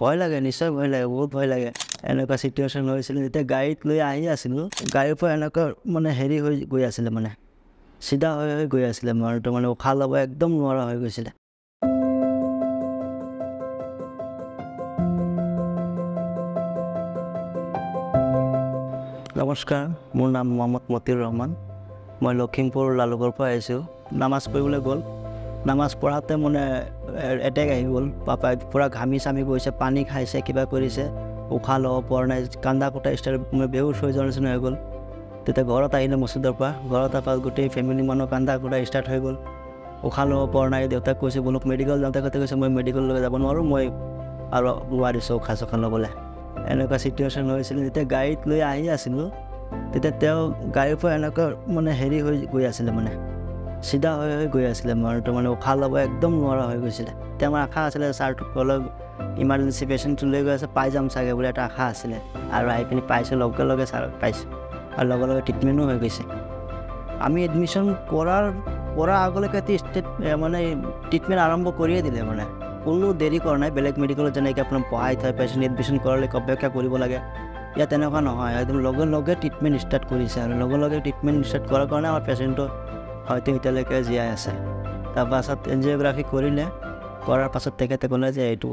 ভয় লাগে নিশ্চয় ভয় লাগে বহুত ভয় লাগে এনেকুৱা সিচুৱেচন হৈছিল যেতিয়া গাড়ীত লৈ আহি আছিলোঁ গাড়ীৰ পৰা এনেকুৱা মানে হেৰি হৈ গৈ আছিলে মানে সিধা হৈ গৈ আছিলে মৰটো মানে উশাহ ল'ব একদম নোৱাৰা হৈ গৈছিলে নমস্কাৰ মোৰ নাম মোহাম্মদ মতিউৰ ৰহমান মই লখিমপুৰ লালুকৰ পৰা আহিছোঁ নামাজ পঢ়িবলৈ গ'ল নামাজ পঢ়াতে মানে এটেক আহি গ'ল পাপাই পুৰা ঘামি চামি গৈছে পানী খাইছে কিবা কৰিছে উশাহ ল'ব পৰা নাই কান্দা কোটা ষ্টাৰ্ট মই বেহুচ হৈ যোৱাৰ নিচিনা হৈ গ'ল তেতিয়া ঘৰত আহিলে মছজিদৰ পৰা ঘৰত আহি গোটেই ফেমিলি মানুহ কান্দা কোটা ষ্টাৰ্ট হৈ গ'ল উশাহ ল'ব পৰা নাই দেউতাক কৈছে বোলক মেডিকেল যাওঁতে কৈছে মই মেডিকেললৈ যাব নোৱাৰোঁ মই আৰু নোৱাৰিছোঁ উশাহ চোশাহ ল'বলৈ এনেকুৱা সিচুৱেচন হৈছিল যেতিয়া গাড়ীত লৈ আহি আছিলোঁ তেতিয়া তেওঁ গাড়ীৰ পৰা এনেকুৱা মানে হেৰি হৈ গৈ আছিলে মানে সিধা হৈ গৈ আছিলে মৰটো মানে উশাহ ল'ব একদম নোৱাৰা হৈ গৈছিলে তেতিয়া আমাৰ আশা আছিলে ছাৰটোক অলপ ইমাৰ্জেঞ্চি পেচেণ্টটো লৈ গৈ আছে পাই যাম চাগে বুলি এটা আশা আছিলে আৰু আহি পিনি পাইছোঁ লগে লগে ছাৰ পাইছোঁ আৰু লগে লগে ট্ৰিটমেণ্টো হৈ গৈছে আমি এডমিশ্যন কৰাৰ আগলৈকে মানে ট্ৰিটমেণ্ট আৰম্ভ কৰিয়ে দিলে মানে কোনো দেৰি কৰা নাই বেলেগ মেডিকেলত যেনেকৈ আপোনাৰ পঢ়াই থয় পেচেণ্ট এডমিশ্যন কৰালৈকে অপেক্ষা কৰিব লাগে ইয়াত তেনেকুৱা নহয় একদম লগে লগে ট্ৰিটমেণ্ট ষ্টাৰ্ট কৰিছে আৰু লগে লগে ট্ৰিটমেণ্ট ষ্টাৰ্ট কৰাৰ কাৰণে আমাৰ পেচেণ্টটো হয়তো এতিয়ালৈকে জীয়াই আছে তাৰপাছত এনজিঅ'গ্ৰাফি কৰিলে কৰাৰ পাছত তেখেতে ক'লে যে এইটো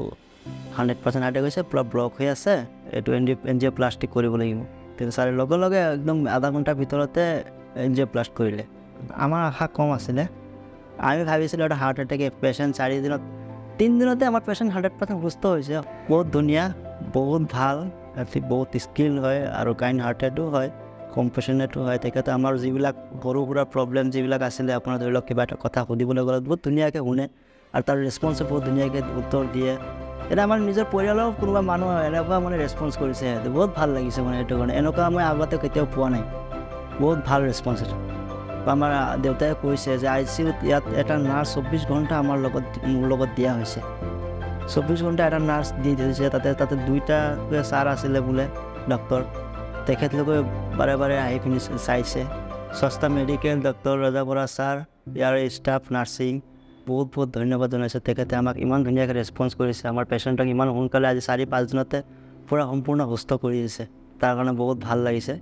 100% হাৰ্ট গৈছে পুৰা ব্লক হৈ আছে এইটো এনজিঅ'প্লাষ্টিক কৰিব লাগিব তেতিয়া ছাৰে লগে লগে একদম আধা ঘণ্টাৰ ভিতৰতে এনজিঅ'প্লাষ্ট কৰিলে আমাৰ আশা কম আছিলে আমি ভাবিছিলোঁ এটা হাৰ্ট এটেক পেচেণ্ট 3 দিনতে আমাৰ পেচেণ্ট 100% সুস্থ হৈছে বহুত ধুনীয়া বহুত ভাল বহুত স্কিল হয় আৰু কাইণ্ড হাৰ্টেডো হয় কম্পেশ্যনেটো হয় তেখেতে আমাৰ যিবিলাক সৰু সুৰা প্ৰব্লেম যিবিলাক আছিলে আপোনাৰ ধৰি লওক কিবা এটা কথা সুধিবলৈ গ'লে বহুত ধুনীয়াকৈ শুনে আৰু তাৰ ৰেছপন্সো বহুত ধুনীয়াকৈ উত্তৰ দিয়ে এতিয়া আমাৰ নিজৰ পৰিয়ালৰ কোনোবা মানুহ এনেকুৱা মানে ৰেছপন্স কৰিছে বহুত ভাল লাগিছে মানে এইটো কাৰণে এনেকুৱা মই আগতে কেতিয়াও পোৱা নাই বহুত ভাল ৰেছপন্স এইটো আমাৰ দেউতাই কৈছে যে ICUত ইয়াত এটা নাৰ্ছ 24 ঘণ্টা মোৰ লগত দিয়া হৈছে 24 ঘণ্টা এটা নাৰ্ছ দি দিছে তাতে 2টা ছাৰ আছিলে বোলে ডক্টৰ তেখেতলোকে বাৰে বাৰে আহি পিনি চাইছে সস্তা মেডিকেল ডক্টৰ ৰাজা বৰা ছাৰ ইয়াৰ ষ্টাফ নাৰ্ছিং বহুত ধন্যবাদ জনাইছোঁ তেখেতে আমাক ইমান ধুনীয়াকৈ ৰেছপন্স কৰিছে আমাৰ পেচেণ্টক ইমান সোনকালে আজি 4-5 দিনতে পূৰা সম্পূৰ্ণ সুস্থ কৰি দিছে তাৰ কাৰণে বহুত ভাল লাগিছে